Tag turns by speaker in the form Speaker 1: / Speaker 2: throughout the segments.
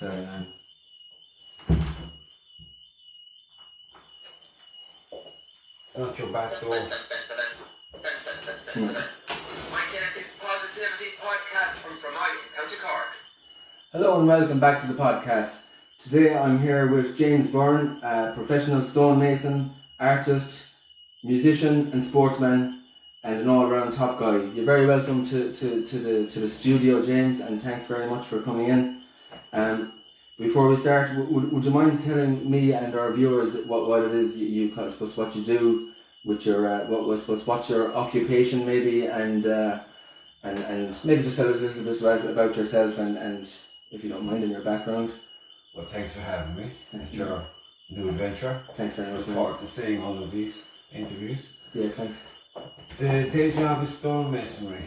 Speaker 1: Sorry, man.
Speaker 2: It's not your back door.
Speaker 3: My Kinetics Positivity Podcast from Fermoy, County Cork.
Speaker 1: Hello and welcome back to the podcast. Today I'm here with James Byrne, a professional stonemason, artist, musician and sportsman, and an all-round top guy. You're very welcome to the studio, James, and thanks very much for coming in. Before we start, would you mind telling me and our viewers what it is you I suppose what you do with your what's your occupation maybe, and maybe just a little bit about yourself and if you don't mind, in your background.
Speaker 2: Well, thanks for having me.
Speaker 1: Thanks.
Speaker 2: It's your new adventure.
Speaker 1: Thanks very much.
Speaker 2: Look forward to seeing all of these interviews.
Speaker 1: Yeah, thanks.
Speaker 2: The day job is stonemasonry.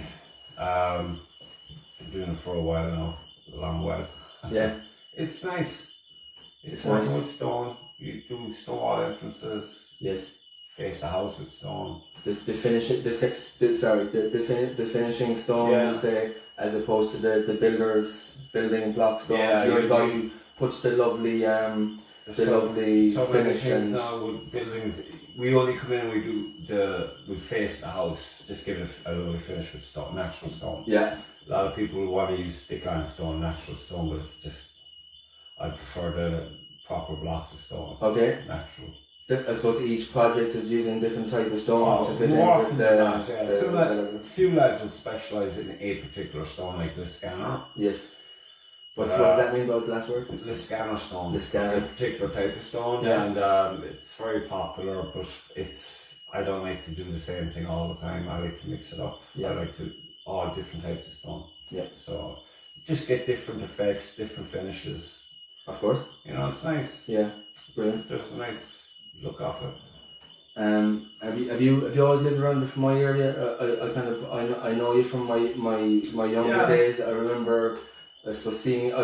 Speaker 2: Been doing it for a while now, a long while.
Speaker 1: Yeah.
Speaker 2: It's nice. It's
Speaker 1: nice.
Speaker 2: working with stone. You do stone wall entrances.
Speaker 1: Yes.
Speaker 2: Face the house with stone.
Speaker 1: The finishing stone,
Speaker 2: Yeah.
Speaker 1: you say, as opposed to the builders building block stones.
Speaker 2: Yeah,
Speaker 1: You're the guy
Speaker 2: you-
Speaker 1: who puts the lovely
Speaker 2: So
Speaker 1: lovely
Speaker 2: many
Speaker 1: finish
Speaker 2: things
Speaker 1: and
Speaker 2: now with buildings. We only come in. We face the house. Just give it a lovely finish with stone, natural stone.
Speaker 1: yeah.
Speaker 2: A lot of people want to use stick-on stone, natural stone, but it's just, I prefer the proper blocks of stone,
Speaker 1: Okay.
Speaker 2: natural.
Speaker 1: I suppose each project is using different type of stone to fit in
Speaker 2: more
Speaker 1: with
Speaker 2: often
Speaker 1: the,
Speaker 2: than not, yeah.
Speaker 1: the-
Speaker 2: Some a few lads will specialise in a particular stone, like the scanner.
Speaker 1: yes. What does that mean? What was the last word?
Speaker 2: The scanner stone.
Speaker 1: The scanner.
Speaker 2: It's a particular type of stone,
Speaker 1: Yeah.
Speaker 2: and it's very popular. But I don't like to do the same thing all the time. I like to mix it up.
Speaker 1: Yeah.
Speaker 2: I like to all different types of stone.
Speaker 1: Yeah.
Speaker 2: So just get different effects, different finishes.
Speaker 1: Of course.
Speaker 2: You know, it's nice.
Speaker 1: Yeah. Brilliant.
Speaker 2: There's a nice look off it.
Speaker 1: Have you always lived around from my area? I know you from my younger
Speaker 2: Yeah.
Speaker 1: days. I remember I suppose seeing I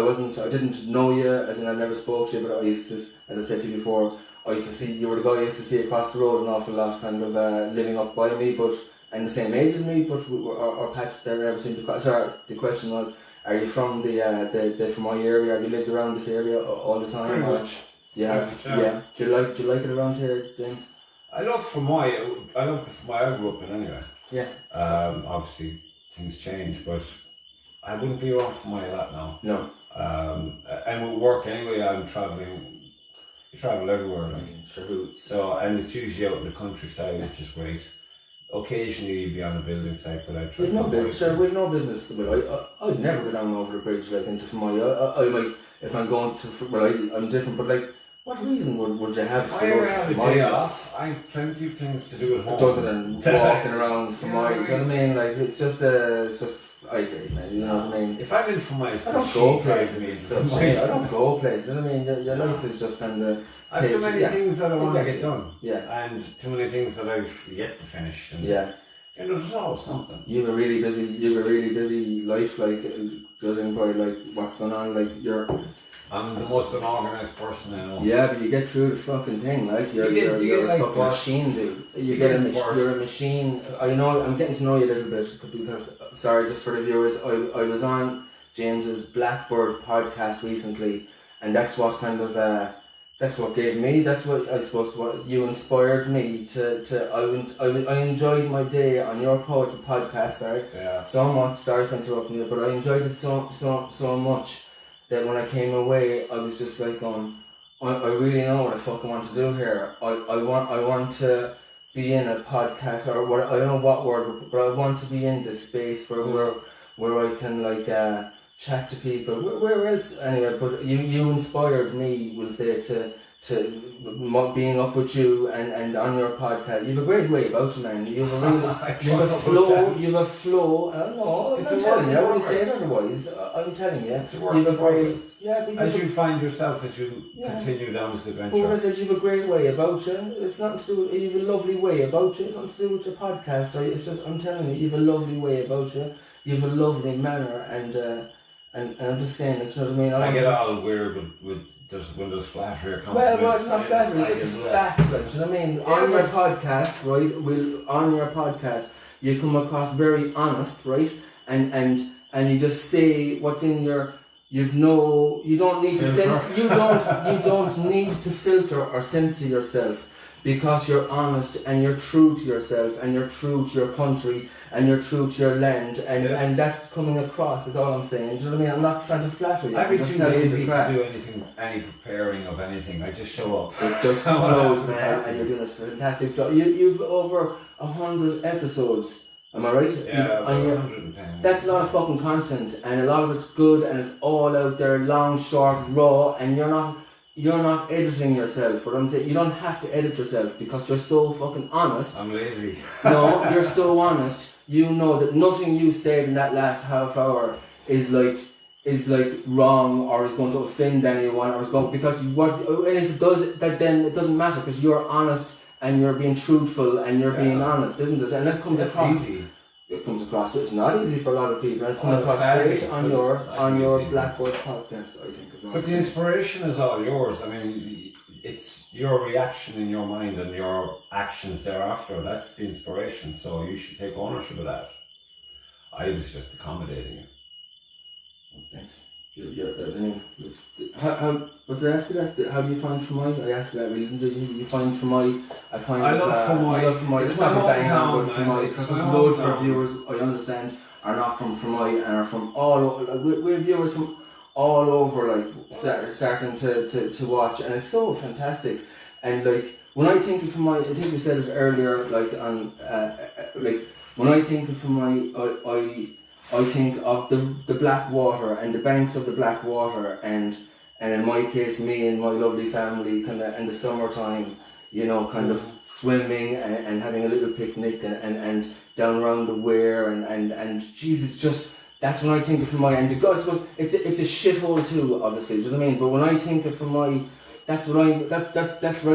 Speaker 1: didn't know you, as in I never spoke to you, but I used to, as I said to you before, I used to see you were the guy I used to see across the road an awful lot, kind of living up by me, but and the same age as me, but our paths never seemed to cross. Sorry, the question was, are you from the from my area? Have you lived around this area all the time?
Speaker 2: Pretty
Speaker 1: or-
Speaker 2: much.
Speaker 1: Yeah.
Speaker 2: Pretty much, yeah.
Speaker 1: Yeah. Do you like it around here, James?
Speaker 2: I love Fermoy. I love the Fermoy I grew up in anyway.
Speaker 1: Yeah.
Speaker 2: Obviously things change, but I wouldn't be around Fermoy a lot now.
Speaker 1: No.
Speaker 2: And with work anyway, I'm travelling. You travel everywhere, like.
Speaker 1: Sure. Who?
Speaker 2: So, and it's usually out in the countryside, which is great. Occasionally you'd be on a building site, but I try.
Speaker 1: We've no
Speaker 2: to
Speaker 1: business.
Speaker 2: avoid
Speaker 1: Sure, we've no business. Well, I'd never go down over the bridge like into Fermoy. I might if I'm going to. Well, I'm different, but like, what reason would you have
Speaker 2: If
Speaker 1: to
Speaker 2: I
Speaker 1: go
Speaker 2: ever
Speaker 1: to
Speaker 2: have a
Speaker 1: Fermoy?
Speaker 2: day off, I have plenty of things to do at home.
Speaker 1: Other than walking around Fermoy, do you know what I mean? Like it's just I agree, man. You know what I mean?
Speaker 2: If I'm in Fermoy, it's
Speaker 1: I don't
Speaker 2: because
Speaker 1: go
Speaker 2: she drives
Speaker 1: places.
Speaker 2: me.
Speaker 1: It's such I don't go places. You know what I mean? Your life is just kind of.
Speaker 2: I've too many
Speaker 1: Yeah.
Speaker 2: things that I want to
Speaker 1: Exactly.
Speaker 2: get done.
Speaker 1: Yeah.
Speaker 2: And too many things that I've yet to finish. And,
Speaker 1: Yeah.
Speaker 2: you know, there's always something.
Speaker 1: You have a really busy life, like judging by like what's going on. Like you're.
Speaker 2: I'm the most unorganized person I know.
Speaker 1: Yeah, but you get through the fucking thing, like you're
Speaker 2: You get
Speaker 1: a
Speaker 2: like
Speaker 1: fucking
Speaker 2: bursts.
Speaker 1: machine, dude.
Speaker 2: You get bursts.
Speaker 1: You're a machine. I know. I'm getting to know you a little bit because sorry, just for the viewers, I was on James's Blackbird podcast recently, and that's what kind of that's what gave me. That's what I suppose what you inspired me to. I enjoyed my day on your podcast, sorry,
Speaker 2: Yeah.
Speaker 1: so much. Sorry for interrupting you, but I enjoyed it so much that when I came away, I was just like going, I really know what the fuck I want to do here. I want to be in a podcast or what, I don't know what word, but I want to be in this space where I can like chat to people. Where else anyway? But you inspired me, we'll say, to being up with you and on your podcast. You have a great way about you, man. You have a really, you have a flow. You have a flow. No,
Speaker 2: It's
Speaker 1: I'm
Speaker 2: a
Speaker 1: telling
Speaker 2: work
Speaker 1: you. I
Speaker 2: in
Speaker 1: wouldn't say it
Speaker 2: progress.
Speaker 1: otherwise. I'm telling you.
Speaker 2: It's a work
Speaker 1: You have
Speaker 2: in
Speaker 1: a great.
Speaker 2: progress.
Speaker 1: Yeah, but
Speaker 2: As you find yourself, as you continue down this
Speaker 1: but what I
Speaker 2: adventure.
Speaker 1: said, you have a great way about you. It's nothing to do. You have a lovely way about you. It's nothing to do with your podcast. Or it's just. I'm telling you, you have a lovely way about you. You have a lovely manner, and I'm just saying, like, you know what I mean.
Speaker 2: I get
Speaker 1: just,
Speaker 2: all weird with when there's flattery or
Speaker 1: well,
Speaker 2: compliments.
Speaker 1: it's not flattery. It's just facts, like, do you know what I mean?
Speaker 2: Yeah,
Speaker 1: On your
Speaker 2: but-
Speaker 1: podcast, right? On your podcast, you come across very honest, right? And you just say what's in your you don't need to censor, you don't need to filter or censor yourself, because you're honest and you're true to yourself and you're true to your country and you're true to your land, and that's coming across, is all I'm saying. Do you know what I mean? I'm not trying to flatter you.
Speaker 2: I'd be too lazy
Speaker 1: to
Speaker 2: do any preparing of anything. I just show up.
Speaker 1: It just flows, man, and you're doing a fantastic job. You've over 100 episodes. Am I right?
Speaker 2: Yeah, about 110.
Speaker 1: That's a lot of fucking content, and a lot of it's good, and it's all out there, long, short, raw, and you're not editing yourself. What I'm saying, you don't have to edit yourself because you're so fucking honest.
Speaker 2: I'm lazy.
Speaker 1: No, you're so honest. You know that nothing you said in that last half hour is like wrong or is going to offend anyone or is going, because and if it does that, then it doesn't matter because you're honest. And you're being truthful and you're being honest, isn't it? And that comes across.
Speaker 2: Easy.
Speaker 1: It comes across. It's not easy for a lot of people. It's coming across great on your Blackboard podcast, I think.
Speaker 2: But the inspiration is all yours. I mean, it's your reaction in your mind and your actions thereafter. That's the inspiration. So you should take ownership of that. I was just accommodating you.
Speaker 1: Thanks. What did I ask you that? How do you find Fermoy? I asked you that. Do you find Fermoy a kind
Speaker 2: I
Speaker 1: of...
Speaker 2: love Fermoy.
Speaker 1: I love Fermoy. It's not bang on about Fermoy, because there's loads of our viewers, I understand, are not from Fermoy and are from all over. We have viewers from all over, like, starting to watch, and it's so fantastic. And like, when I think of Fermoy, I think you said it earlier, like, when I think of Fermoy, I think of the black water and the banks of the black water, and in my case, me and my lovely family, kind of in the summertime, you know, kind of swimming and having a little picnic and down around the weir and Jesus, just that's when I think of Fermoy. And the guys, it's a shithole too, obviously. Do you know what I mean? But when I think of Fermoy, that's what I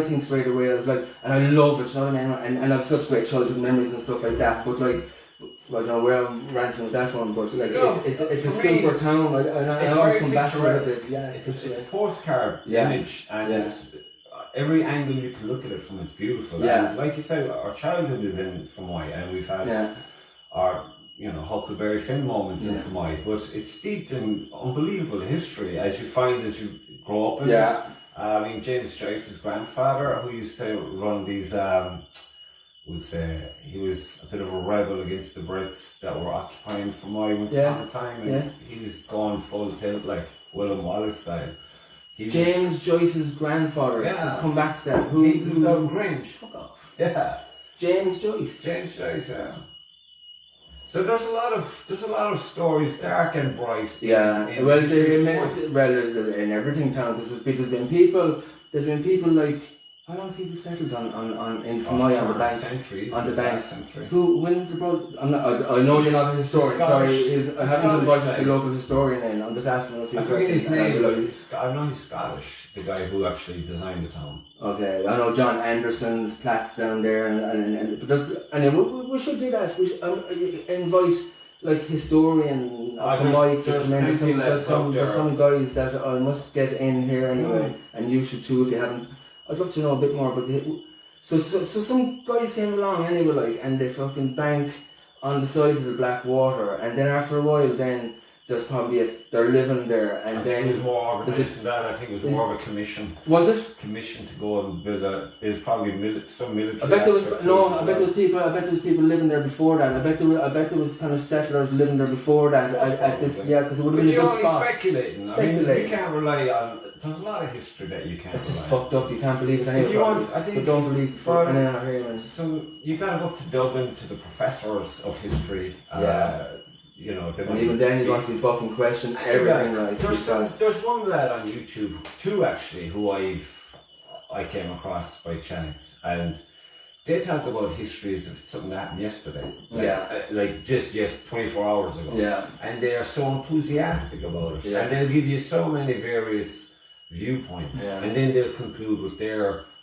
Speaker 1: think straight away. I was like, and I love it. You know what I mean? And I have such great childhood memories and stuff like that. But like, I don't know where I'm ranting with that one, but like, it's a super town. I always come back to it. Yeah,
Speaker 2: it's a postcard image, and it's every angle you can look at it from. It's beautiful.
Speaker 1: Yeah.
Speaker 2: And like you said, our childhood is in Fermoy, and we've had our Huckleberry Finn moments in Fermoy, but it's steeped in unbelievable history as you find as you grow up in it. I mean, James Joyce's grandfather, who used to run these. Would say he was a bit of a rebel against the Brits that were occupying Fermoy once upon a time, and he was going full tilt like William Wallace style.
Speaker 1: James Joyce's grandfather. So come back to that.
Speaker 2: He lived out in Grange.
Speaker 1: Fuck off.
Speaker 2: Yeah.
Speaker 1: James Joyce.
Speaker 2: James Joyce. Yeah. So there's a lot of stories, dark and bright.
Speaker 1: Yeah. There's in everything town, because there's been people like. How long have people settled in Fermoy on the banks? Who, when the I know you're not a historian. Sorry, I haven't invited the local historian in. I'm just asking a few questions.
Speaker 2: I forget his name. I know he's Scottish. The guy who actually designed the town.
Speaker 1: Okay, I know John Anderson's plaque down there, and we should do that. We should invite like historian of Fermoy to come in. There's some guys that I must get in here anyway, and you should too if you haven't. I'd love to know a bit more about so some guys came along anyway, like, and they fucking bank on the side of the black water, and then after a while, then there's probably they're living there, and then
Speaker 2: it was more organised than that. I think it was more of a commission.
Speaker 1: Was it?
Speaker 2: Commission to go and build there's probably some military.
Speaker 1: I bet there was people living there before that. I bet there was kind of settlers living there before that. Because it would have been a good spot.
Speaker 2: Speculating. I mean, you can't rely on. There's a lot of history that you can't.
Speaker 1: It's just fucked up. You can't believe it anyway.
Speaker 2: If you want, I think.
Speaker 1: But don't believe anyone.
Speaker 2: So you got to go up to Dublin to the professors of history. You know,
Speaker 1: and even then you want to be fucking question everything, right?
Speaker 2: There's one lad on YouTube, two actually, who I came across by chance, and they talk about histories of something that happened yesterday. Like just 24 hours ago.
Speaker 1: Yeah.
Speaker 2: And they are so enthusiastic about it. Yeah. And they'll give you so many various viewpoints. Yeah. And then they'll conclude with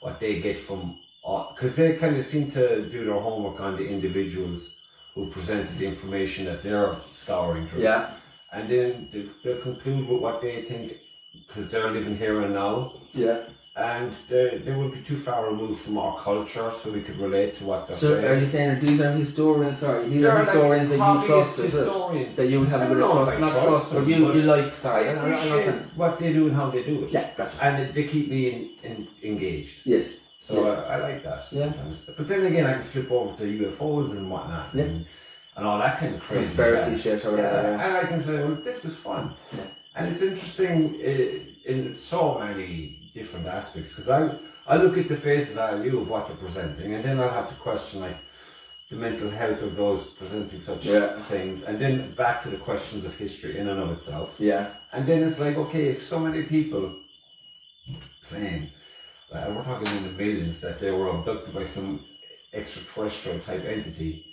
Speaker 2: what they get from, because they kind of seem to do their homework on the individuals who presented the information that they're scouring through. Yeah. And then they'll conclude with what they think, because they're living here and now.
Speaker 1: Yeah.
Speaker 2: and they wouldn't be too far removed from our culture, so we could relate to what they're saying.
Speaker 1: So are you saying that these are historians? Sorry, these are historians that you trust, is it? That you would have a bit of trust, not trust, but you like. Sorry,
Speaker 2: I appreciate what they do and how they do it.
Speaker 1: Yeah, gotcha.
Speaker 2: And they keep me engaged.
Speaker 1: Yes.
Speaker 2: So
Speaker 1: yes.
Speaker 2: I like that.
Speaker 1: Yeah.
Speaker 2: Sometimes. But then again, I can flip over to UFOs and whatnot.
Speaker 1: Yeah.
Speaker 2: And all that kind of crazy
Speaker 1: conspiracy shit or whatever.
Speaker 2: Yeah. And I can say, well, this is fun.
Speaker 1: Yeah.
Speaker 2: And it's interesting in so many different aspects, because I look at the face value of what they're presenting, and then I'll have to question like the mental health of those presenting such things, and then back to the questions of history in and of itself.
Speaker 1: Yeah.
Speaker 2: And then it's like, okay, if so many people claim, we're talking in the millions, that they were abducted by some extraterrestrial type entity,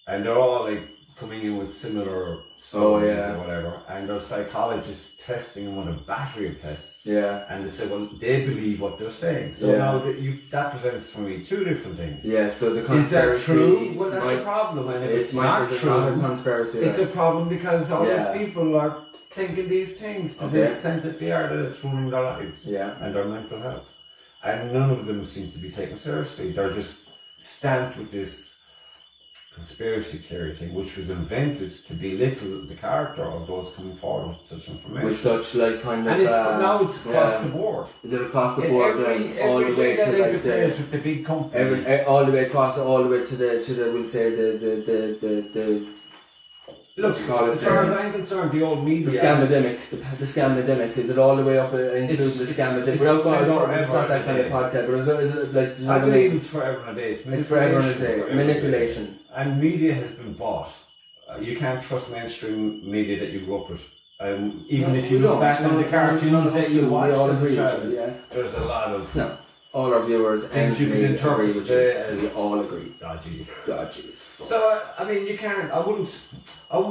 Speaker 2: and they're all like coming in with similar stories or whatever, and there's psychologists testing them on a battery of tests.
Speaker 1: Yeah.
Speaker 2: And they say, well, they believe what they're saying. So now that presents for me two different things.
Speaker 1: Yeah, so the conspiracy...
Speaker 2: Is that true? Well, that's the problem. And if it's not true,
Speaker 1: not a conspiracy,
Speaker 2: it's a problem because all these people are thinking these things to the extent that they are, that it's ruining their lives and their mental health. And none of them seem to be taken seriously. They're just stamped with this conspiracy theory thing, which was invented to belittle the character of those coming forward with such information.
Speaker 1: With such like kind of...
Speaker 2: And now it's across the board.
Speaker 1: Is it across the board? All the way to like
Speaker 2: with the big company.
Speaker 1: All the way across, all the way to the we'll say the
Speaker 2: look, as far as I'm concerned, the old media...
Speaker 1: The scamdemic, is it all the way up into the scamdemic? It's not that kind of podcast, but is it like...
Speaker 2: I believe it's forever and a day.
Speaker 1: It's forever and a day. Manipulation.
Speaker 2: And media has been bought. You can't trust mainstream media that you grew up with. Even if you look back on the cartoons that you watched as a child, there's a lot of...
Speaker 1: No. All our viewers
Speaker 2: things you can interpret as
Speaker 1: we all agree.
Speaker 2: Dodgy.
Speaker 1: So
Speaker 2: I mean, you can't. I wouldn't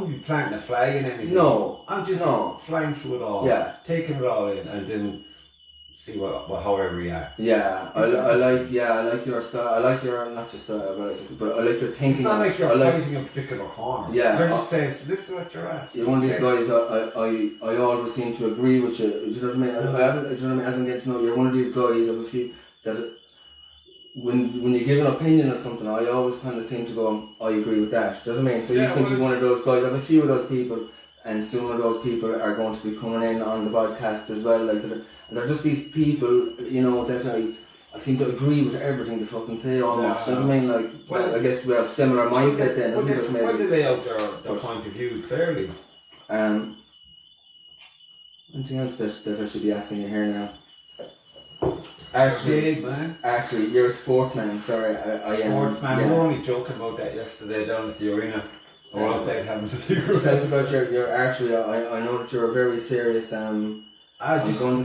Speaker 2: be planting a flag in anything.
Speaker 1: No,
Speaker 2: I'm just flying through it all.
Speaker 1: Yeah,
Speaker 2: taking it all in, and then see how I react.
Speaker 1: Yeah, I like your style. I like your not just style, but I like your thinking.
Speaker 2: It's not like you're fighting a particular corner.
Speaker 1: Yeah,
Speaker 2: they're just saying, so this is what you're at.
Speaker 1: You're one of these guys. I always seem to agree with you. Do you know what I mean? Do you know what I mean? As I'm getting to know you, you're one of these guys of a few that when you give an opinion on something, I always kind of seem to go, I agree with that. Do you know what I mean? So you seem to be one of those guys. I have a few of those people, and some of those people are going to be coming in on the podcast as well. Like they're just these people, you know, that I seem to agree with everything they fucking say almost. Do you know what I mean? Like, well, I guess we have similar mindset then, isn't it? Maybe.
Speaker 2: Well, they lay out their point of view clearly.
Speaker 1: Anything else that I should be asking you here now? Actually, you're a sportsman. Sorry, I am.
Speaker 2: Sportsman. We were only joking about that yesterday down at the arena. We're outside having a cigarette.
Speaker 1: Tell us about your archery. I know that you're a very serious.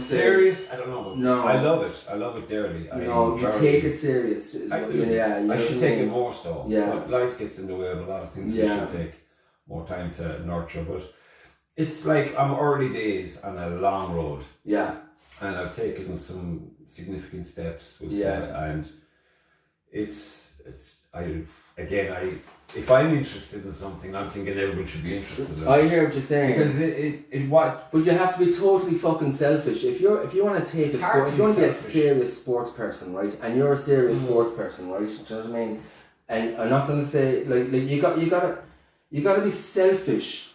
Speaker 2: Serious? I don't know.
Speaker 1: No,
Speaker 2: I love it. I love it dearly.
Speaker 1: You take it serious.
Speaker 2: I do. I should take it more so. Yeah. But life gets in the way of a lot of things. We should take more time to nurture. But it's like I'm early days on a long road. Yeah. And I've taken some significant steps, and if I'm interested in something, I'm thinking everyone should be interested in it.
Speaker 1: I hear what you're saying.
Speaker 2: Because
Speaker 1: but you have to be totally fucking selfish. If you want to take a sport, if you want to be a serious sports person, right? And you're a serious sports person, right? Do you know what I mean? And I'm not going to say like you gotta be selfish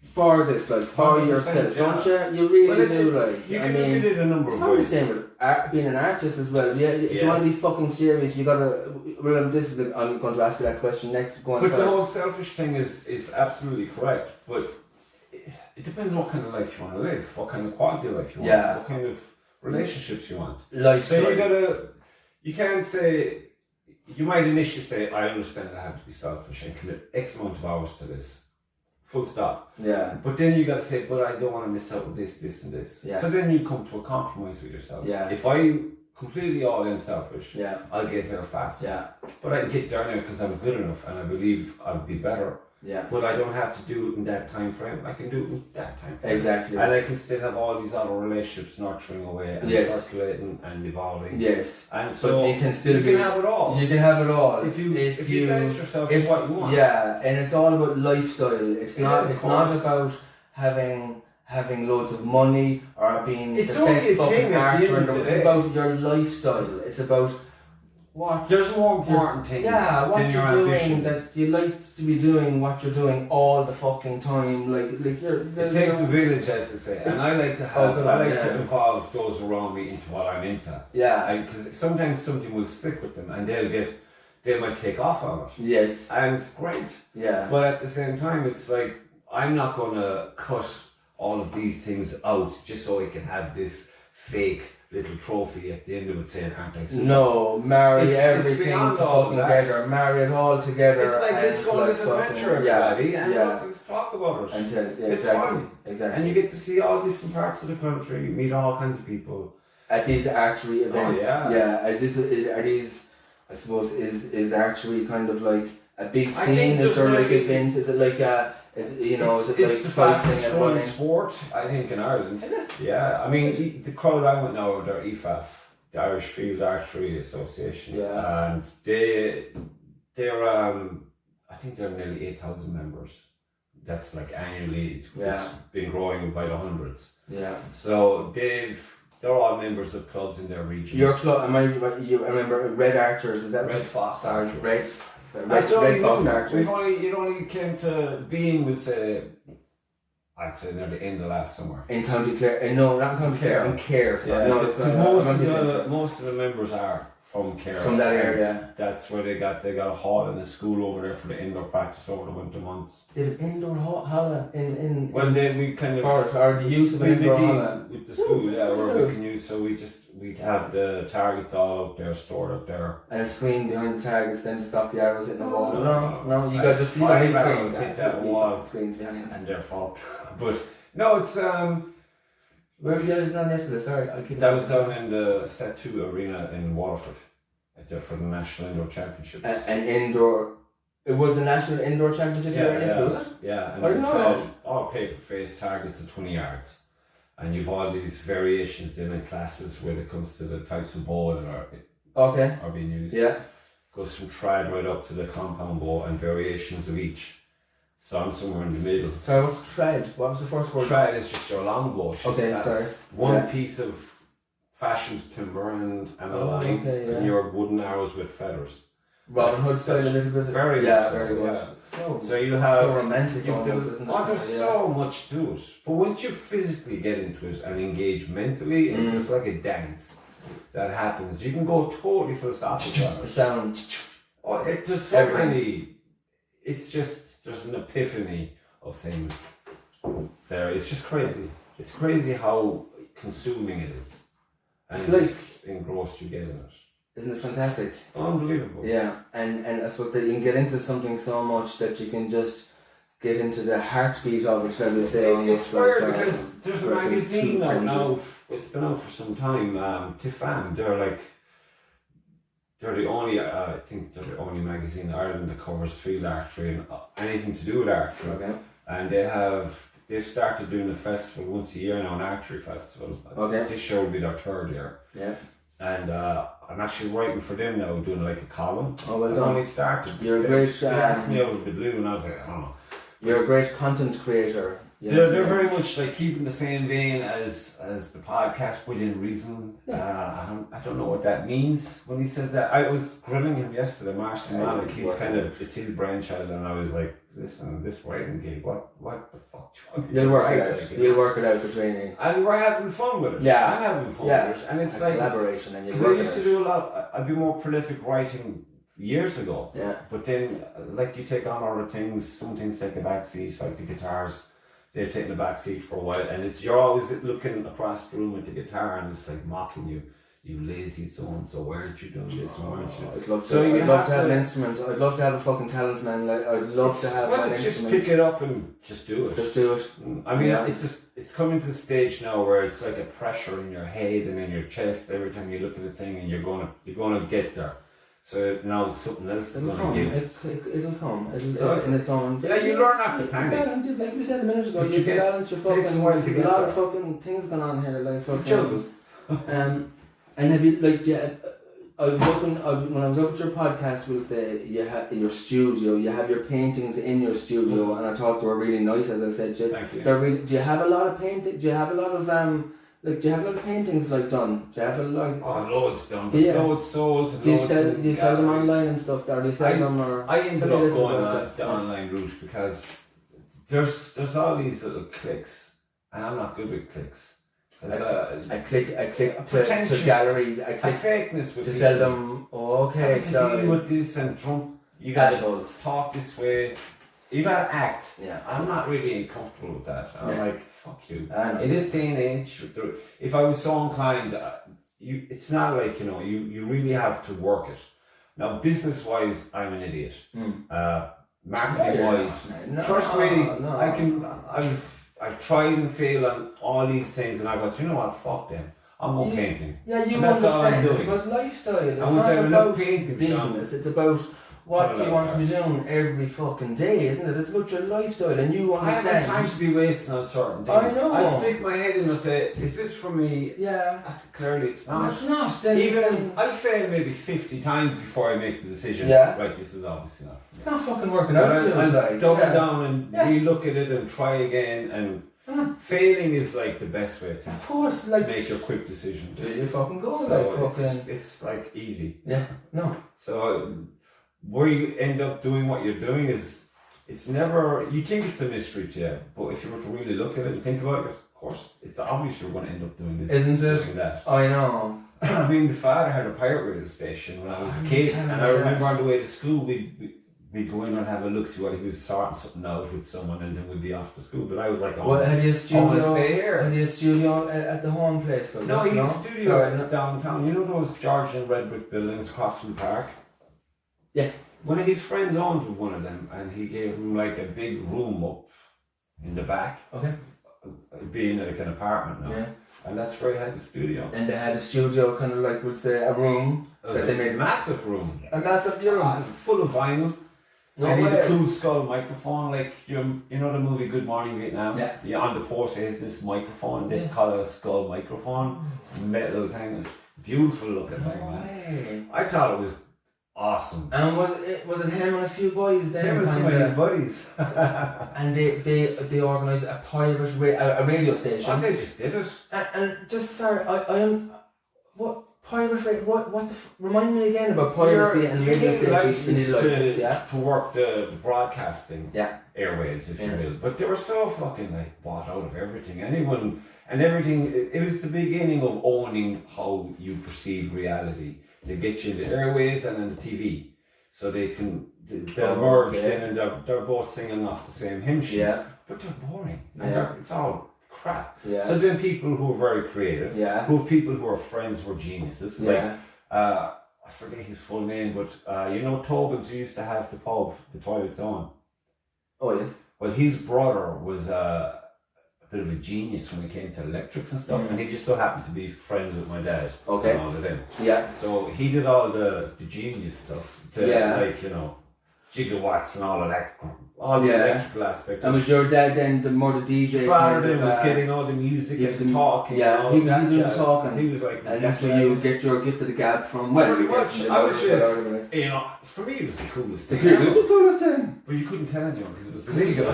Speaker 1: for this, like for yourself, don't you? You really do, like.
Speaker 2: You can look at it a number of
Speaker 1: It's
Speaker 2: ways.
Speaker 1: the same with being an artist as well. Yeah, if you want to be fucking serious, you gotta. Well, I'm going to ask you that question next. Go on.
Speaker 2: But the whole selfish thing is absolutely correct. But it depends on what kind of life you want to live, what kind of quality of life you want, what kind of relationships you want. So you can't say. You might initially say, I understand I have to be selfish and commit X amount of hours to this. Full stop. Yeah. But then you got to say, but I don't want to miss out with this, and this. Yeah. So then you come to a compromise with yourself. Yeah. If I'm completely all in selfish, I'll get here fast. Yeah. But I can get there now because I'm good enough and I believe I'll be better. Yeah. But I don't have to do it in that time frame. I can do it in that time frame. Exactly. And I can still have all these other relationships nurturing away and circulating and evolving. Yes. And so but you can have it all. You can have it all. If you base yourself what you want. Yeah, and it's all about lifestyle. It's not about having
Speaker 1: having loads of money or being
Speaker 2: It's
Speaker 1: the
Speaker 2: only
Speaker 1: best
Speaker 2: a
Speaker 1: fucking
Speaker 2: thing at the
Speaker 1: actor.
Speaker 2: end of the
Speaker 1: It's
Speaker 2: day.
Speaker 1: about your lifestyle. It's about what.
Speaker 2: There's more important things
Speaker 1: What
Speaker 2: than your
Speaker 1: you're doing,
Speaker 2: ambitions.
Speaker 1: that you like to be doing what you're doing all the fucking time. Like you're
Speaker 2: It takes a village, as to say, and I like to have.
Speaker 1: good
Speaker 2: I
Speaker 1: on,
Speaker 2: like
Speaker 1: yeah.
Speaker 2: to involve those around me into what I'm into.
Speaker 1: Yeah.
Speaker 2: Because sometimes something will stick with them, and they might take off on it,
Speaker 1: Yes.
Speaker 2: and great.
Speaker 1: Yeah.
Speaker 2: But at the same time, it's like I'm not gonna cut all of these things out just so I can have this fake little trophy at the end of it saying, "Aren't I super?"
Speaker 1: No, marry
Speaker 2: It's
Speaker 1: everything
Speaker 2: beyond
Speaker 1: to
Speaker 2: all
Speaker 1: fucking
Speaker 2: that.
Speaker 1: together. Marry it all together.
Speaker 2: It's like, let's
Speaker 1: and
Speaker 2: go on this
Speaker 1: fucking-
Speaker 2: adventure, everybody, and
Speaker 1: yeah.
Speaker 2: let's talk about it.
Speaker 1: Until, yeah,
Speaker 2: It's
Speaker 1: exactly.
Speaker 2: fun.
Speaker 1: Exactly.
Speaker 2: And you get to see all different parts of the country, you meet all kinds of people.
Speaker 1: At these archery events,
Speaker 2: yeah.
Speaker 1: As this are these, I suppose, is archery kind of like a big
Speaker 2: I
Speaker 1: scene?
Speaker 2: think
Speaker 1: Is there
Speaker 2: there's
Speaker 1: like
Speaker 2: maybe-
Speaker 1: events? Is it like is it, you know,
Speaker 2: it's
Speaker 1: is it like
Speaker 2: the
Speaker 1: fighting
Speaker 2: fastest
Speaker 1: and
Speaker 2: growing
Speaker 1: running?
Speaker 2: sport, I think, in Ireland.
Speaker 1: Is it?
Speaker 2: Yeah, I mean, the crowd I went now, they're EFAF, the Irish Field Archery Association,
Speaker 1: Yeah.
Speaker 2: and they're I think they're nearly 8,000 members. That's like annually, it's been growing by the hundreds.
Speaker 1: Yeah.
Speaker 2: So they're all members of clubs in their region.
Speaker 1: Your club, I remember Red Archers, is that
Speaker 2: Red Fox
Speaker 1: Sorry,
Speaker 2: Archers.
Speaker 1: Red
Speaker 2: That's only
Speaker 1: Fox
Speaker 2: new.
Speaker 1: Archers.
Speaker 2: It only came to being with I'd say near the end of last summer.
Speaker 1: In County Clare, no, not in County Clare, in Care.
Speaker 2: Yeah,
Speaker 1: No,
Speaker 2: because most of the members are from Kerry.
Speaker 1: From that area.
Speaker 2: That's where they got a hall in the school over there for the indoor practice over the winter months.
Speaker 1: They have indoor hall in
Speaker 2: Well, then we kind of
Speaker 1: or the use of
Speaker 2: we
Speaker 1: indoor
Speaker 2: deal
Speaker 1: hall.
Speaker 2: with the school, where
Speaker 1: cool.
Speaker 2: we can use. So we have the targets all out there, stored up there.
Speaker 1: And a screen behind the targets then to stop the arrows hitting the wall.
Speaker 2: No.
Speaker 1: No, you guys just see
Speaker 2: Five
Speaker 1: the
Speaker 2: arrows
Speaker 1: screens.
Speaker 2: hit that wall.
Speaker 1: Screens behind.
Speaker 2: And their fault. But no, it's
Speaker 1: Where was the other one yesterday? Sorry, I'll keep
Speaker 2: that was down in the Set 2 arena in Waterford. For the National Indoor Championships.
Speaker 1: An indoor. It was the National Indoor Championship yesterday, was it?
Speaker 2: Yeah, and
Speaker 1: I didn't
Speaker 2: it's
Speaker 1: know that.
Speaker 2: all paper-faced targets of 20 yards. And you've all these variations then in classes when it comes to the types of bow that are being used.
Speaker 1: Yeah.
Speaker 2: Goes from trad right up to the compound bow and variations of each. So I'm somewhere in the middle.
Speaker 1: Sorry, what's tread? What was the first word?
Speaker 2: Trad is just your longbow.
Speaker 1: Okay,
Speaker 2: That's
Speaker 1: sorry.
Speaker 2: one piece of fashioned timber and a line, and your wooden arrows with feathers.
Speaker 1: Robin Hood style a little bit.
Speaker 2: Very
Speaker 1: much
Speaker 2: so,
Speaker 1: very much.
Speaker 2: yeah. So you have
Speaker 1: so romantic almost, isn't it?
Speaker 2: there's so much to it. But once you physically get into it and engage mentally, it's like a dance that happens. You can go totally philosophical.
Speaker 1: The sound.
Speaker 2: There's so many. It's just there's an epiphany of things. There, it's just crazy. It's crazy how consuming it is, and
Speaker 1: it's like
Speaker 2: just engrossed you get in it.
Speaker 1: Isn't it fantastic?
Speaker 2: Unbelievable.
Speaker 1: Yeah, and I suppose that you can get into something so much that you can just get into the heartbeat of it, shall we say.
Speaker 2: It's weird because there's a magazine now, it's been out for some time, Tiffan, they're the only, I think they're the only magazine in Ireland that covers field archery and anything to do with archery.
Speaker 1: Okay.
Speaker 2: And they've started doing a festival once a year now, an archery festival.
Speaker 1: Okay.
Speaker 2: This year will be their third year.
Speaker 1: Yeah.
Speaker 2: And I'm actually writing for them now, doing like a column.
Speaker 1: Oh, well
Speaker 2: I've
Speaker 1: done.
Speaker 2: only started.
Speaker 1: You're a great.
Speaker 2: They asked me out of the blue, and I was like, I don't know.
Speaker 1: You're a great content creator.
Speaker 2: They're very much like keeping the same vein as the podcast within reason. I don't know what that means when he says that. I was grilling him yesterday, Marcin Malik. It's his brainchild, and I was like, listen, this writing gig, what the fuck?
Speaker 1: You'll work it out. You'll work it out between you.
Speaker 2: And we're having fun with it.
Speaker 1: Yeah.
Speaker 2: I'm having fun with it, and it's like
Speaker 1: collaboration. And
Speaker 2: because I used to do a lot. I'd be more prolific writing years ago.
Speaker 1: Yeah.
Speaker 2: But then, like you take on other things. Some things take a backseat, like the guitars. They're taking a backseat for a while, and you're always looking across the room at the guitar, and it's like mocking you. You lazy so and so. Why aren't you doing this? Why aren't you?
Speaker 1: I'd love to have an instrument. I'd love to have a fucking talent, man. Like I'd love to have an instrument.
Speaker 2: Just pick it up and just do it.
Speaker 1: Just do it.
Speaker 2: I mean, it's coming to the stage now where it's like a pressure in your head and in your chest every time you look at a thing, and you're gonna get there. So now something else is going to give.
Speaker 1: It'll come. It's in its own.
Speaker 2: Yeah, you learn not to panic.
Speaker 1: Balance, like we said a minute ago,
Speaker 2: But
Speaker 1: you balance your fucking. There's a lot of fucking things going on here, like fucking. And have you when I was up at your podcast, we'll say you have in your studio, you have your paintings in your studio, and I thought they were really nice, as I said to you.
Speaker 2: Thank you.
Speaker 1: They're really, do you have a lot of painting? Do you have a lot of like, do you have a lot of paintings like done? Do you have a lot?
Speaker 2: Loads done.
Speaker 1: Yeah.
Speaker 2: Loads sold.
Speaker 1: Do you sell them online and stuff? Or do you sell them? Or
Speaker 2: I ended up going the online route because there's all these little clicks, and I'm not good with clicks.
Speaker 1: I click to gallery. I click
Speaker 2: fakeness with
Speaker 1: to
Speaker 2: people.
Speaker 1: sell them. Oh, okay,
Speaker 2: to deal with this and Trump. You gotta talk this way. You gotta act.
Speaker 1: Yeah.
Speaker 2: I'm not really comfortable with that. I'm like, fuck you.
Speaker 1: In
Speaker 2: this day and age, if I was so inclined, it's not like, you really have to work it. Now, business wise, I'm an idiot. Marketing wise, trust me, I've tried and failed on all these things, and I go, you know what, fuck them. I'm more painting.
Speaker 1: Yeah, you
Speaker 2: that's
Speaker 1: understand. It's about lifestyle. It's not about business. It's about what do you want to be doing every fucking day, isn't it? It's about your lifestyle, and you understand.
Speaker 2: I haven't time to be wasting on certain things.
Speaker 1: I know.
Speaker 2: I stick my head in and say, is this for me?
Speaker 1: Yeah.
Speaker 2: Clearly it's not.
Speaker 1: It's not.
Speaker 2: I'll fail maybe 50 times before I make the decision.
Speaker 1: Yeah.
Speaker 2: Right, this is obviously not.
Speaker 1: It's not fucking working out too.
Speaker 2: I'll double down and relook at it and try again, and failing is like the best way to,
Speaker 1: of course,
Speaker 2: to make your quick decision.
Speaker 1: You fucking go,
Speaker 2: so it's like easy.
Speaker 1: Yeah. No.
Speaker 2: So where you end up doing what you're doing it's never, you think it's a mystery to you, but if you were to really look at it and think about it, of course, it's obvious you're going to end up doing this.
Speaker 1: Isn't it?
Speaker 2: Doing that.
Speaker 1: I know.
Speaker 2: I mean, the father had a pirate radio station when I was a kid, and I remember on the way to school, we'd go in and have a look, see what he was sorting something out with someone, and then we'd be off to school. But I was like,
Speaker 1: have you a studio?
Speaker 2: Stay here.
Speaker 1: Have you a studio at the home place?
Speaker 2: No, he had a studio downtown. You know those Georgian red brick buildings across from the park?
Speaker 1: Yeah.
Speaker 2: One of his friends owned one of them, and he gave him like a big room up in the back.
Speaker 1: Okay.
Speaker 2: Being like an apartment now. Yeah. And that's where he had the studio.
Speaker 1: And they had a studio, kind of like, we'd say, a room that they made.
Speaker 2: Massive room.
Speaker 1: A massive room.
Speaker 2: Full of vinyl. And he had a cool skull microphone, like you know the movie Good Morning Vietnam? Yeah. On the poster is this microphone, they call it a skull microphone. Metal thing, it's beautiful looking thing, man. I thought it was awesome.
Speaker 1: And was it him and a few boys there?
Speaker 2: Him and some of his buddies.
Speaker 1: And they organised a pirate a radio station.
Speaker 2: Oh, they just did it.
Speaker 1: And just sorry, I am what pirate radio? What remind me again about piracy and radio stations. You need a license,
Speaker 2: to work the broadcasting airwaves, if you will. But they were so fucking like bought out of everything. Everything. It was the beginning of owning how you perceive reality. They get you in the airways and in the TV, so they're merged in, and they're both singing off the same hymn sheet. Yeah. But they're boring. It's all crap. Yeah. So then people who are very creative, who have people who are friends who are geniuses. Like I forget his full name, but Tobin's who used to have the pub, the Toilet Zone.
Speaker 1: Oh yes.
Speaker 2: Well, his brother was a bit of a genius when it came to electrics and stuff, and he just so happened to be friends with my dad.
Speaker 1: Okay.
Speaker 2: And all of them.
Speaker 1: Yeah.
Speaker 2: So he did all the genius stuff to gigawatts and all of that, all the electrical aspect.
Speaker 1: And was your dad then the DJ?
Speaker 2: Father then was getting all the music and talking.
Speaker 1: Yeah, he was talking.
Speaker 2: He was like,
Speaker 1: and that's where you get your gift of the gab from.
Speaker 2: Pretty much. I was just, for me, it was the coolest thing.
Speaker 1: It was the coolest thing.
Speaker 2: But you couldn't tell anyone because it was illegal.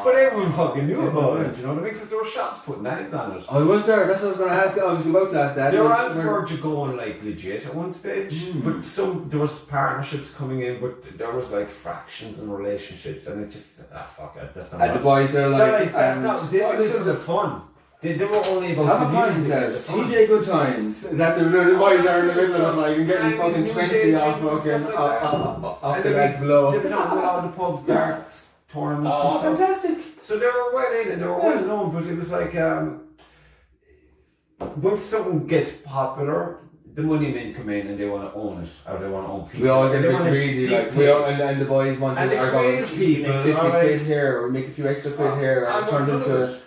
Speaker 2: But everyone fucking knew about it, you know what I mean? Because there were shops putting ads on it.
Speaker 1: I was there, that's what I was going to ask. I was about to ask that.
Speaker 2: They were on the verge of going like legit at one stage, but there was partnerships coming in, but there was like fractions and relationships, and it just, fuck it, that's not.
Speaker 1: And the boys, they're like,
Speaker 2: that's not, this was a fun. They were only about
Speaker 1: the music. TJ Good Times. Is that the boys are in the middle of like getting fucking 20 off off the lads below.
Speaker 2: They were not with all the pubs, darts, tournaments and stuff.
Speaker 1: Fantastic.
Speaker 2: So they were well in and they were well known, but it was like once something gets popular, the money men come in and they want to own it, or they want to own pieces.
Speaker 1: We all get a bit greedy, like and the boys want to make 50 quid here, or make a few extra quid here, and it turns into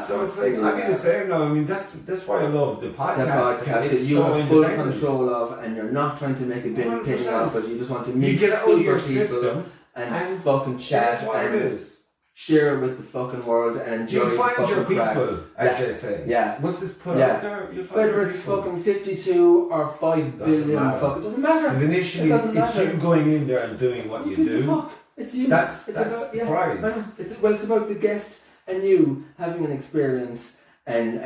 Speaker 2: So it's like, I mean the same now. I mean that's why I love the podcast.
Speaker 1: The podcast that you have full control of, and you're not trying to make a big penny off it. You just want to meet super people and fucking chat.
Speaker 2: That's what it is.
Speaker 1: share it with the fucking world and enjoy
Speaker 2: You'll
Speaker 1: the
Speaker 2: find
Speaker 1: fucking
Speaker 2: your people,
Speaker 1: crack.
Speaker 2: as they say.
Speaker 1: Yeah.
Speaker 2: Once it's put out there, you'll find
Speaker 1: whether
Speaker 2: your
Speaker 1: it's
Speaker 2: people.
Speaker 1: fucking 52 or 5 billion, fuck, it doesn't matter.
Speaker 2: Because initially, it's you going in there and doing what you do.
Speaker 1: Fuck. It's you.
Speaker 2: That's
Speaker 1: about,
Speaker 2: the prize.
Speaker 1: It's about the guest and you having an experience and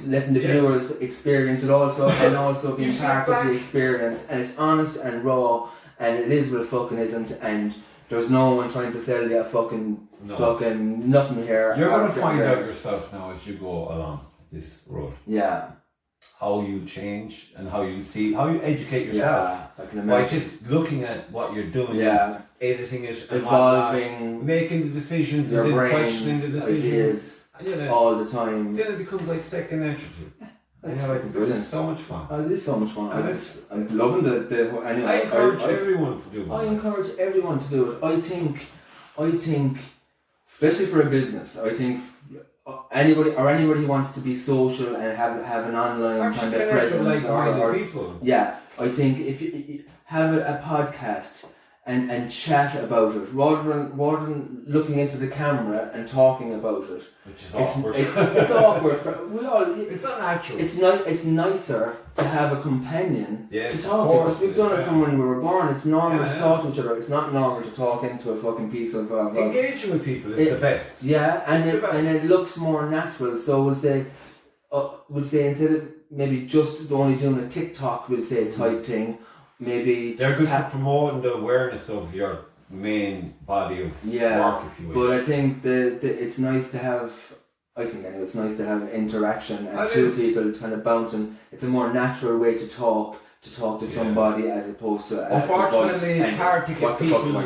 Speaker 1: letting the viewers experience it also, and also being part of the experience. And it's honest and raw, and it is what it fucking isn't. And there's no one trying to sell you a fucking nothing here.
Speaker 2: You're going to find out yourself now as you go along this road.
Speaker 1: Yeah.
Speaker 2: How you change and how you educate yourself.
Speaker 1: Yeah, I can imagine.
Speaker 2: By just looking at what you're doing, editing it, and
Speaker 1: evolving,
Speaker 2: making the decisions,
Speaker 1: your
Speaker 2: and then
Speaker 1: brains,
Speaker 2: questioning the decisions.
Speaker 1: Ideas, all the time.
Speaker 2: Then it becomes like second nature to you.
Speaker 1: That's
Speaker 2: this is so much fun.
Speaker 1: It is so much fun.
Speaker 2: And
Speaker 1: I'm loving anyway.
Speaker 2: I encourage everyone to do it.
Speaker 1: I encourage everyone to do it. I think, especially for a business, I think anybody who wants to be social and have an online kind of presence or
Speaker 2: people.
Speaker 1: Yeah, I think if you have a podcast and chat about it rather than looking into the camera and talking about it,
Speaker 2: which is awkward.
Speaker 1: It's awkward.
Speaker 2: It's not natural.
Speaker 1: It's nicer to have a companion to talk to, because we've done it from when we were born. It's normal to talk to each other. It's not normal to talk into a fucking piece of
Speaker 2: engaging with people is the best.
Speaker 1: Yeah, and it looks more natural. So we'll say instead of maybe just only doing a TikTok, we'll say type thing. Maybe
Speaker 2: they're good for promoting the awareness of your main body of work, if you wish.
Speaker 1: But I think it's nice to have. I think anyway, it's nice to have interaction and two people kind of bouncing. It's a more natural way to talk to somebody as opposed to.
Speaker 2: Unfortunately, it's hard to get people.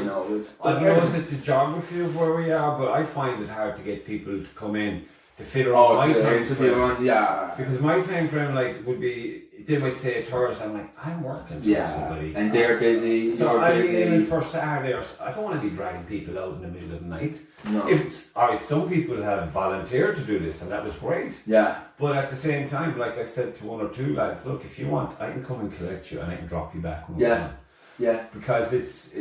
Speaker 2: I've noticed the geography of where we are, but I find it hard to get people to come in to fit around my time frame. Because my time frame would be. They might say a Thursday, I'm like, I'm working Thursday,
Speaker 1: and they're busy.
Speaker 2: So I'm aiming for Saturday. I don't want to be dragging people out in the middle of the night.
Speaker 1: No.
Speaker 2: Alright, some people have volunteered to do this, and that was great.
Speaker 1: Yeah.
Speaker 2: But at the same time, like I said to one or two lads, look, if you want, I can come and collect you, and I can drop you back when we're done.
Speaker 1: Yeah.
Speaker 2: Because it's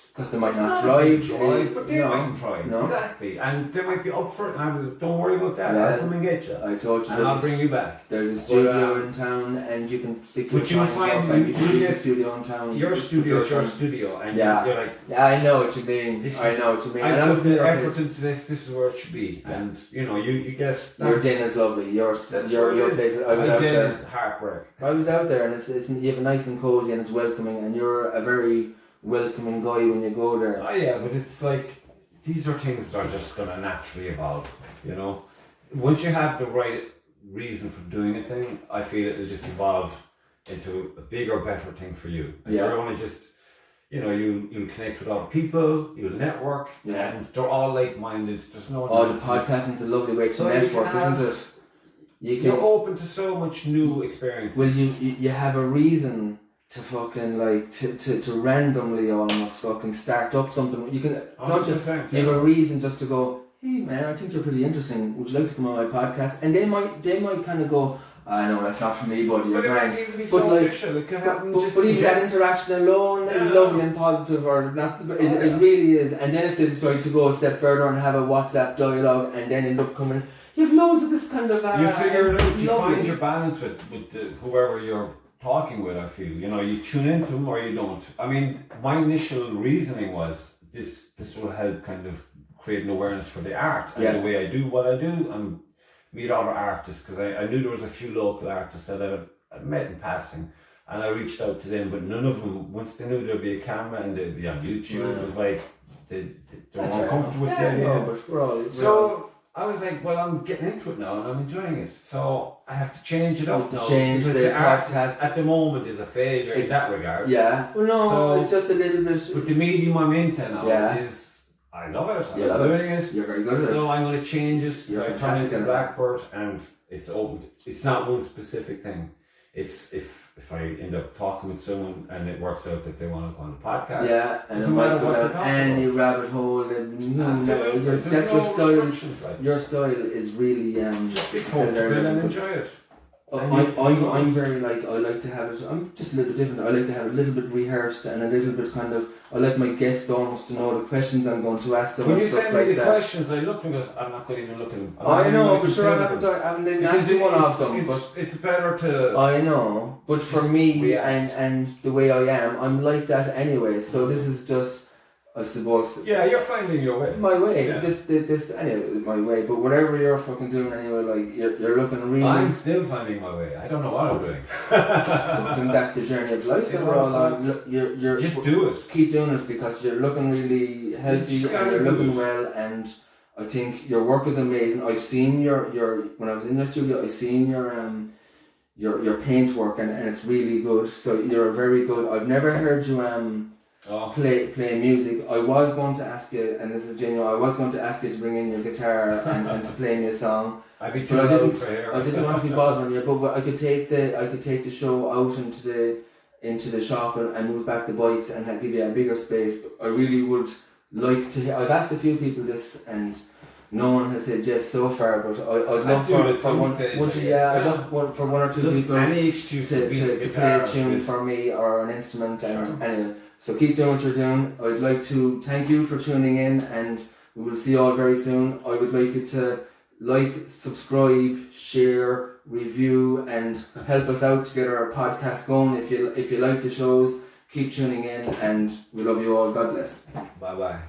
Speaker 1: because they might not drive,
Speaker 2: but they might drive. No. Exactly, and they might be up for it. And don't worry about that. I'll come and get you.
Speaker 1: I told you,
Speaker 2: and I'll bring you back.
Speaker 1: There's a studio in town, and you can stick.
Speaker 2: But you'll find
Speaker 1: you get a studio in town.
Speaker 2: Your studio is your studio, and you're like,
Speaker 1: I know what you mean. I know what you mean.
Speaker 2: I put the effort into this. This is where it should be, and you get.
Speaker 1: Your den is lovely. Your place. I was out there.
Speaker 2: Is heartbreak.
Speaker 1: I was out there, and it's you have a nice and cozy, and it's welcoming, and you're a very welcoming guy when you go there.
Speaker 2: Oh yeah, but it's like these are things that are just gonna naturally evolve. Once you have the right reason for doing a thing, I feel it'll just evolve into a bigger, better thing for you. And you're gonna just, you'll connect with other people, you'll network, and they're all like-minded. There's no.
Speaker 1: The podcasting's a lovely way to network, isn't it?
Speaker 2: You're open to so much new experiences.
Speaker 1: Well, you have a reason to fucking to randomly almost fucking start up something. You can you have a reason just to go, hey man, I think you're pretty interesting. Would you like to come on my podcast? And they might kind of go, I know that's not for me, buddy. You're grand. But even that interaction alone is lovely and positive, or not? It really is. And then if they decide to go a step further and have a WhatsApp dialogue, and then end up coming, you have loads of this kind of.
Speaker 2: You figure it out. You find your balance with whoever you're talking with. I feel you tune into them or you don't. I mean, my initial reasoning was this will help kind of create an awareness for the art and the way I do what I do and meet other artists, because I knew there was a few local artists that I'd met in passing, and I reached out to them, but none of them, once they knew there'd be a camera and they'd be on YouTube, it was like they weren't comfortable with the idea. So I was like, well, I'm getting into it now and I'm enjoying it, so I have to change it up now.
Speaker 1: Change the art
Speaker 2: at the moment is a failure in that regard.
Speaker 1: Yeah, well, no, it's just a little bit.
Speaker 2: But the medium I'm into now is. I love it. I'm doing it.
Speaker 1: You're very good at it.
Speaker 2: So I'm going to change it. So I turn it to Blackbird, and it's open. It's not one specific thing. It's if I end up talking with someone and it works out that they want to go on the podcast.
Speaker 1: Yeah, and it might go down any rabbit hole. That's your style. Your style is really
Speaker 2: just be comfortable and enjoy it.
Speaker 1: I'm very like, I like to have it, I'm just a little bit different. I like to have it a little bit rehearsed and a little bit kind of, I like my guests almost to know the questions I'm going to ask them.
Speaker 2: When
Speaker 1: and
Speaker 2: you
Speaker 1: stuff
Speaker 2: send me
Speaker 1: like
Speaker 2: the
Speaker 1: that.
Speaker 2: questions, I looked and goes, I'm not going to even look at them.
Speaker 1: I know, but sure, I haven't even asked one of them. But
Speaker 2: it's better to...
Speaker 1: I know, but for me
Speaker 2: react.
Speaker 1: and the way I am, I'm like that anyway. So this is just, I suppose.
Speaker 2: Yeah, you're finding your way.
Speaker 1: My way.
Speaker 2: Yeah.
Speaker 1: This anyway, my way. But whatever you're fucking doing anyway, like you're looking really.
Speaker 2: I'm still finding my way. I don't know what I'm doing.
Speaker 1: That's the journey of life that we're all on. You're
Speaker 2: just do it.
Speaker 1: Keep doing it because you're looking really healthy and you're looking well, and I think your work is amazing. I've seen your when I was in your studio, I've seen your paint work and it's really good. So you're very good. I've never heard you play music. I was going to ask you, and this is genuine, I was going to ask you to bring in your guitar and to play me a song.
Speaker 2: I'd be too loud for here.
Speaker 1: I didn't want to be bothering you, but I could take the show out into the shop and move back the bikes and give you a bigger space. But I really would like to. I've asked a few people this and no one has said yes so far. But I'd love for one or two people
Speaker 2: any excuse
Speaker 1: to play a tune for me or an instrument. And anyway, so keep doing what you're doing. I'd like to thank you for tuning in, and we will see you all very soon. I would like you to like, subscribe, share, review, and help us out to get our podcast going. If you like the shows, keep tuning in, and we love you all. God bless.
Speaker 2: Bye bye.